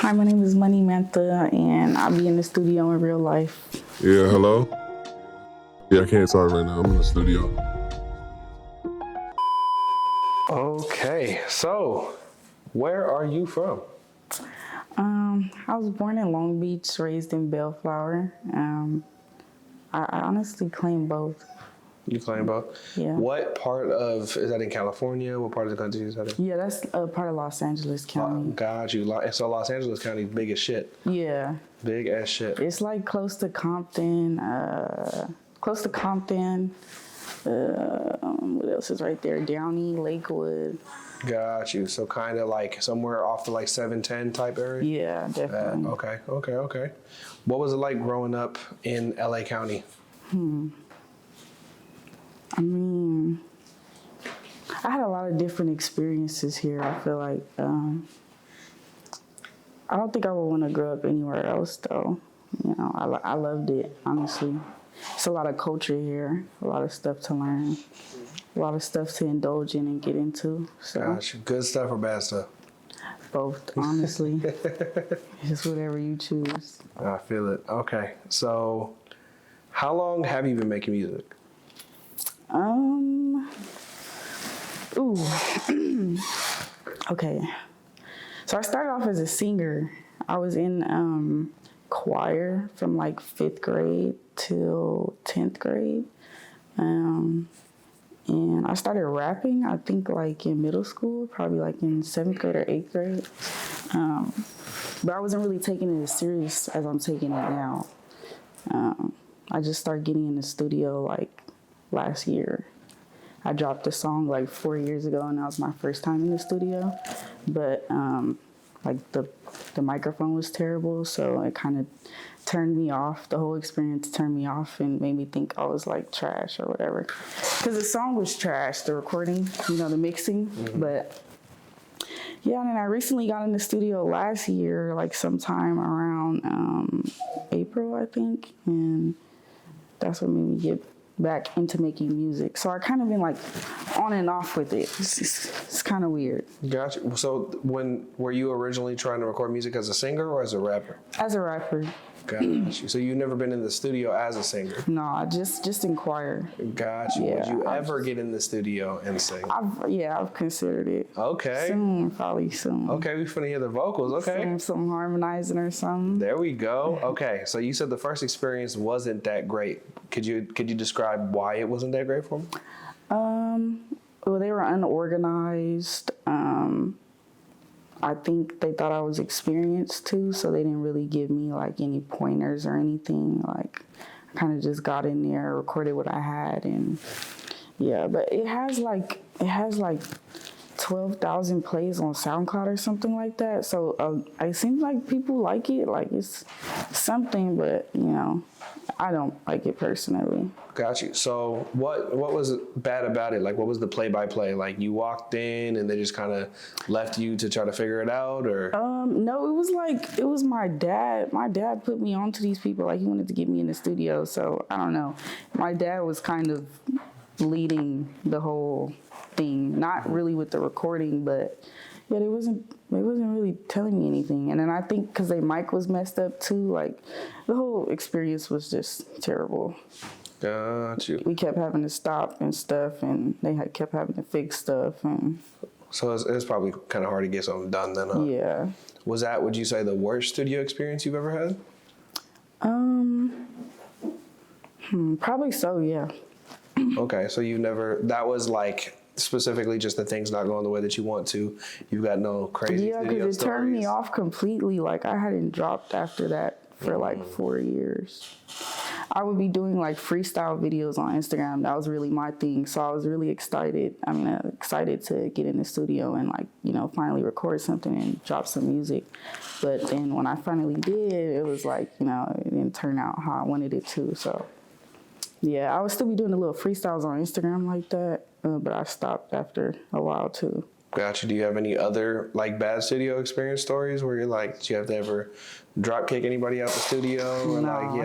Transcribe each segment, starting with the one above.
Hi, my name is MoneyMantha, and I'll be in the studio in real life. Yeah, hello? Yeah, I can't talk right now. I'm in the studio. Okay, so where are you from? I was born in Long Beach, raised in Bellflower. I honestly claim both. You claim both? Yeah. What part of, is that in California? What part of the country is that in? Yeah, that's a part of Los Angeles County. Got you. So Los Angeles County is big as shit. Yeah. Big as shit. It's like close to Compton. What else is right there? Downey, Lakewood. Got you. So kind of like somewhere off the like 710 type area? Yeah, definitely. Okay. What was it like growing up in LA County? I mean, I had a lot of different experiences here. I feel like I don't think I would want to grow up anywhere else, though. You know, I loved it, honestly. It's a lot of culture here, a lot of stuff to learn, a lot of stuff to indulge in and get into. So, Gotcha. Good stuff or bad stuff? both, honestly. Just whatever you choose. I feel it. Okay. So how long have you been making music? Okay. So I started off as a singer. I was in choir from like 5th grade till 10th grade. And I started rapping, I think like in middle school, probably like in 7th grade or 8th grade. But I wasn't really taking it as serious as I'm taking it now. I just started getting in the studio like last year. I dropped a song like 4 years ago, and that was my first time in the studio. But like the microphone was terrible, so it kind of turned me off. The whole experience turned me off and made me think I was like trash or whatever. Because the song was trash, the recording, you know, the mixing. Mm-hmm. But yeah, and then I recently got in the studio last year, like sometime around April, I think, and that's what made me get back into making music. So I kind of been like on and off with it. It's kind of weird. Gotcha. So were you originally trying to record music as a singer or as a rapper? As a rapper. Gotcha. So you've never been in the studio as a singer? No, just in choir. Gotcha. Yeah, Would you ever get in the studio and sing? I've considered it. Okay. Soon, probably soon. Okay, we finna hear the vocals. Okay. Some harmonizing or something. There we go. Okay, so you said the first experience wasn't that great. Could you describe why it wasn't that great for me? Well, they were unorganized. I think they thought I was experienced too, so they didn't really give me like any pointers or anything. Like, I kind of just got in there, recorded what I had, and yeah. But it has like 12,000 plays on SoundCloud or something like that. So it seems like people like it. Like it's something, but you know, I don't like it personally. Got you. So what was bad about it? Like, what was the play-by-play? Like, you walked in and they just kind of left you to try to figure it out, or? No, it was my dad. My dad put me onto these people. Like, he wanted to get me in the studio. So I don't know. My dad was kind of leading the whole thing, not really with the recording, but yeah, they wasn't really telling me anything. And then I think because their mic was messed up too, like the whole experience was just terrible. Got you. We kept having to stop and stuff, and they kept having to fix stuff. And so it's probably kind of hard to get something done then, huh? Yeah. Was that, would you say, the worst studio experience you've ever had? Probably so, yeah. Okay, so that was like specifically just the things not going the way that you want to. You've got no crazy studio stories? Yeah, because it turned me off completely. Like, I hadn't dropped after that for like 4 years. I would be doing like freestyle videos on Instagram. That was really my thing. So I was really excited. Excited to get in the studio and like, you know, finally record something and drop some music. But then when I finally did, it was like, you know, it didn't turn out how I wanted it to. So yeah, I would still be doing the little freestyles on Instagram like that. But I stopped after a while too. Gotcha. Do you have any other like bad studio experience stories where you're like, did you have to ever drop kick anybody out the studio, or like you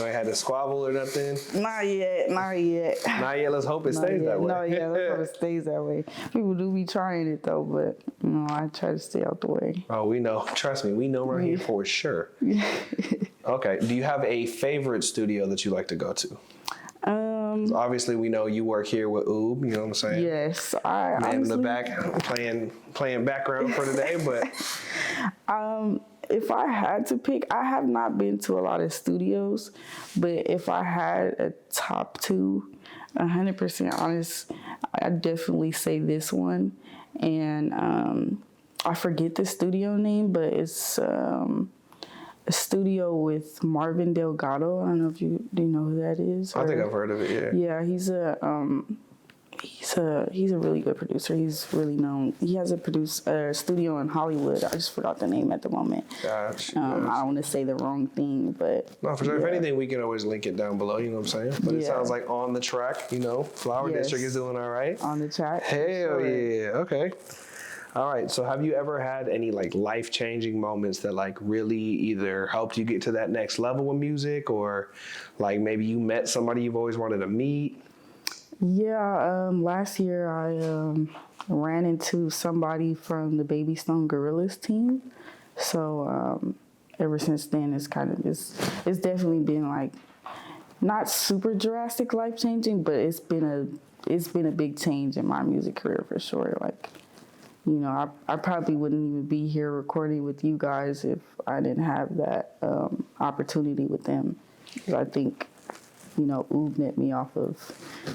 had to squabble or nothing? Not yet. Not yet. Let's hope it stays that way. No, yeah, let's hope it stays that way. People do be trying it though, but I try to stay out the way. Oh, we know. Trust me, we know right here for sure. Okay. Do you have a favorite studio that you like to go to? Obviously, we know you work here with Oob. You know what I'm saying? Yes, Man in the back playing background for today, but if I had to pick, I have not been to a lot of studios, but if I had a top two, 100% honest, I'd definitely say this one. And I forget the studio name, but it's a studio with Marvin Delgado. I don't know if you know who that is. I think I've heard of it. Yeah, he's a really good producer. He's really known. He has a studio in Hollywood. I just forgot the name at the moment. Gotcha. I don't want to say the wrong thing, but no, for sure. Yeah. If anything, we can always link it down below. You know what I'm saying? But it sounds like On the Track. Flower District is doing all right. On the Track. Hell yeah. Okay. All right. So have you ever had any like life-changing moments that like really either helped you get to that next level with music, or like maybe you met somebody you've always wanted to meet? Yeah. Last year I ran into somebody from the Baby Stone Gorillas team. So ever since then, it's definitely been like not super drastic life-changing, but it's been a big change in my music career for sure. Like, I probably wouldn't even be here recording with you guys if I didn't have that opportunity with them. Because I think, Oob met me off of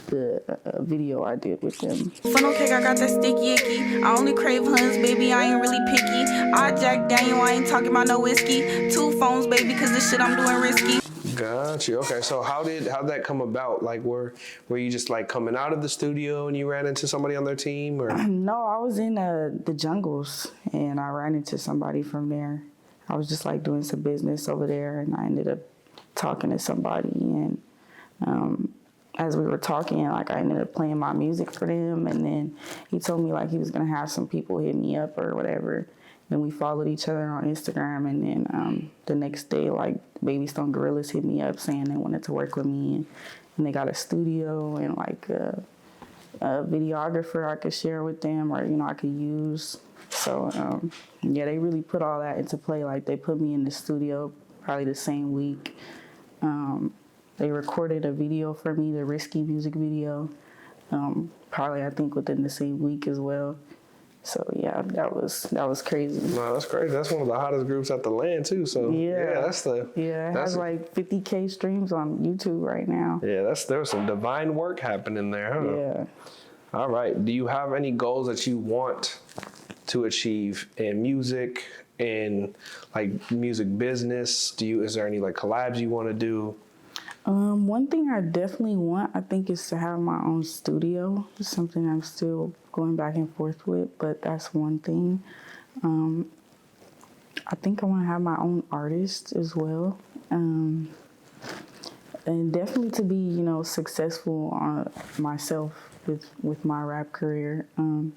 the video I did with them. Funnel cake, I got that sticky icky. I only crave huns, baby, I ain't really picky. I Jack Daniel, I ain't talking about no whiskey. 2 phones, baby, cause this shit I'm doing risky. Got you. Okay, so how'd that come about? Like, were you just like coming out of the studio and you ran into somebody on their team, or? No, I was in the jungles and I ran into somebody from there. I was just like doing some business over there, and I ended up talking to somebody, and as we were talking, like I ended up playing my music for them, and then he told me like he was gonna have some people hit me up or whatever. Then we followed each other on Instagram, and then the next day, like Baby Stone Gorillas hit me up saying they wanted to work with me, and they got a studio and like a videographer I could share with them, or I could use. So they really put all that into play. Like they put me in the studio probably the same week. They recorded a video for me, the Risky music video, probably I think within the same week as well. So yeah, that was crazy. No, that's crazy. That's one of the hottest groups at the land too. So it has like 50K streams on YouTube right now. Yeah, there's some divine work happening there, huh? Yeah. All right. Do you have any goals that you want to achieve in music, in like music business? Is there any like collabs you want to do? One thing I definitely want, I think, is to have my own studio. It's something I'm still going back and forth with, but that's one thing. I think I want to have my own artist as well. And definitely to be, successful on myself with my rap career. I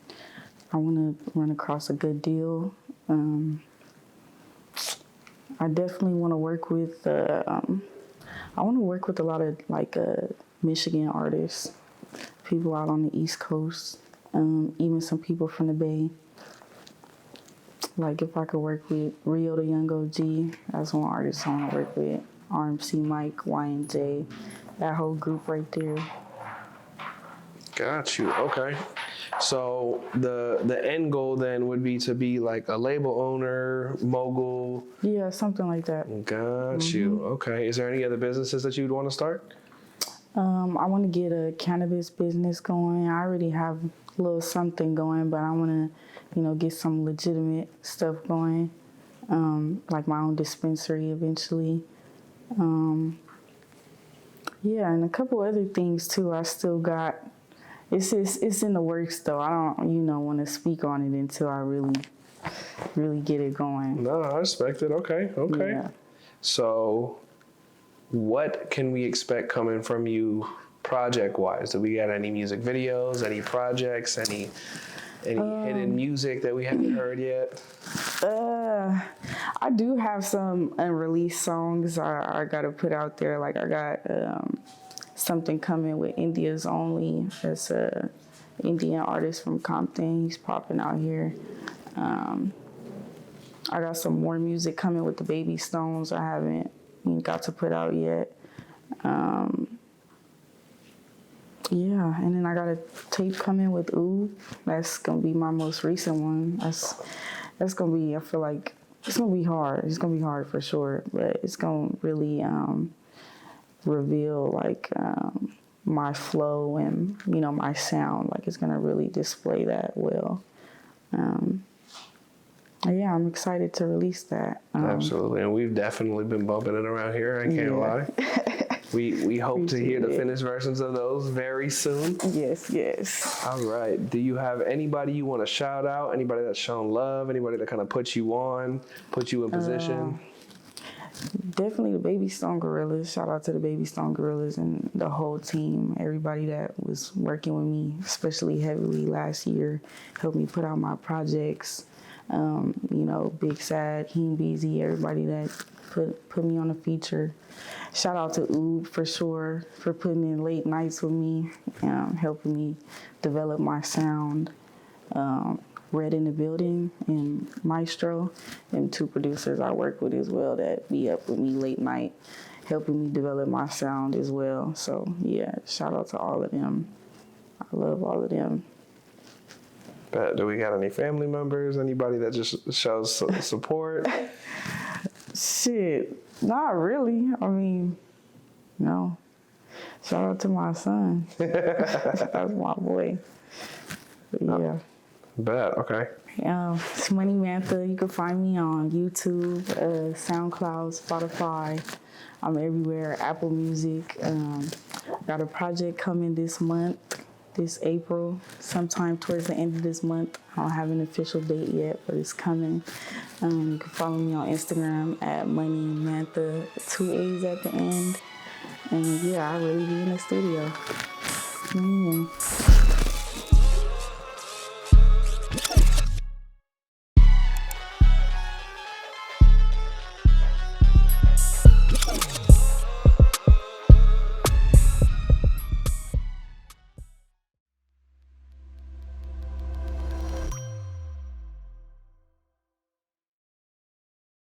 want to run across a good deal. I definitely want to work with a lot of like Michigan artists, people out on the East Coast, even some people from the Bay. Like if I could work with Rio the Young OG, that's one artist I want to work with. RMC Mike, YNJ, that whole group right there. Got you. Okay. So the end goal then would be to be like a label owner, mogul. Yeah, something like that. Got you. Okay. Is there any other businesses that you'd want to start? I want to get a cannabis business going. I already have a little something going, but I want to, get some legitimate stuff going, like my own dispensary eventually. And a couple other things too. I still got. It's in the works though. I don't, want to speak on it until I really get it going. No, I respect it. Okay. Yeah. So, what can we expect coming from you, project-wise? Do we got any music videos, any projects, any Any hidden music that we haven't heard yet? I do have some unreleased songs I gotta put out there. Like I got something coming with India's Only. That's a Indian artist from Compton. He's popping out here. I got some more music coming with the Baby Stones. I haven't got to put out yet. Yeah, and then I got a tape coming with Ooh. That's gonna be my most recent one. That's gonna be, I feel like it's gonna be hard. It's gonna be hard for sure, but it's gonna really reveal like my flow and my sound. Like it's gonna really display that well. Yeah, I'm excited to release that. Absolutely, and we've definitely been bumping it around here. I can't lie. We hope to hear the finished versions of those very soon. Yes. All right. Do you have anybody you want to shout out? Anybody that's shown love? Anybody that kind of put you on, put you in position? Definitely the Baby Stone Gorillas. Shout out to the Baby Stone Gorillas and the whole team. Everybody that was working with me, especially heavily last year, helped me put out my projects. Big Sad, Heen Beezy, everybody that put me on a feature. Shout out to Oob for sure for putting in late nights with me, helping me develop my sound. Red in the Building and Maestro, and 2 producers I work with as well that be up with me late night, helping me develop my sound as well. So yeah, shout out to all of them. I love all of them. But do we got any family members? Anybody that just shows support? Shit, not really. I mean, no. Shout out to my son. That's my boy. But yeah. Bet, okay. It's MoneyMantha. You can find me on YouTube, SoundCloud, Spotify. I'm everywhere. Apple Music. Got a project coming this month, this April, sometime towards the end of this month. I don't have an official date yet, but it's coming. You can follow me on Instagram at MoneyMantha, 2 A's at the end. And yeah, I really be in the studio.